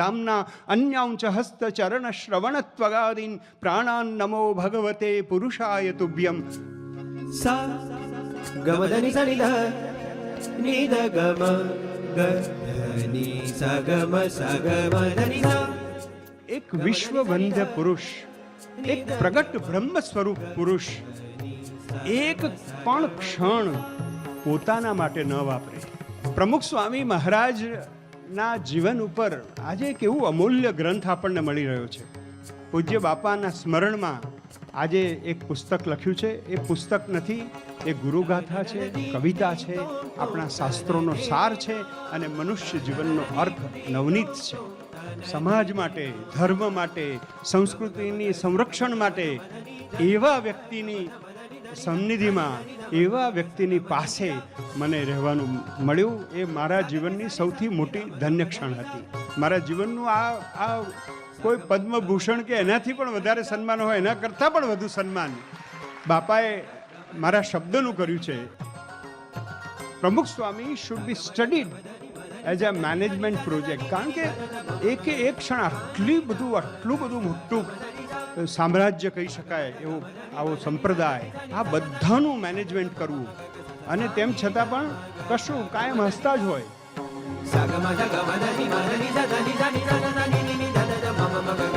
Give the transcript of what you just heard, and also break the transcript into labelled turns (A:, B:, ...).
A: રામના અન્યાંચ હસ્ત ચરણ શ્રવણ ત્વગાદીન પ્રાણાન નમો ભગવતે પુરુષાય તુભ્યમ.
B: સા ગમ ધની સા નિધ નિધ ગમ ગ ધની સા ગમ ધની સા.
A: એક વિશ્વવંદ્ય પુરુષ, એક પ્રગટ બ્રહ્મ સ્વરૂપ પુરુષ એક પણ ક્ષણ પોતાના માટે ન વાપરે. પ્રમુખ સ્વામી મહારાજ ના જીવન ઉપર આજે એક એવું અમૂલ્ય ગ્રંથ આપણને મળી રહ્યો છે. પૂજ્ય બાપાના સ્મરણમાં આજે એક પુસ્તક લખ્યું છે. એ પુસ્તક નથી, એ ગુરુગાથા છે, કવિતા છે, આપણા શાસ્ત્રોનો સાર છે અને મનુષ્ય જીવનનો અર્થ નવનીત છે. સમાજ માટે, ધર્મ માટે, સંસ્કૃતિની સંરક્ષણ માટે એવા વ્યક્તિની સન્નિધિમાં, એવા વ્યક્તિની પાસે મને રહેવાનું મળ્યું. એ મારા જીવનની સૌથી મોટી ધન્ય ક્ષણ હતી. મારા જીવનનું આ કોઈ પદ્મભૂષણ કે એનાથી પણ વધારે સન્માન હોય, એના કરતાં પણ વધુ સન્માન બાપાએ મારા શબ્દનું કર્યું છે. Pramukh Swami should be studied as a management project. કારણ કે એક ક્ષણ આટલું બધું મોટું સામ્રાજ્ય કહી શકાય એવું આવો સંપ્રદાય, આ બધાનું મેનેજમેન્ટ કરવું અને તેમ છતાં પણ કશું કાયમ હસતા જ હોય.
B: સા ગમ ધ ગમ ધની ધની ધની ધની ધની ધની ધની ધની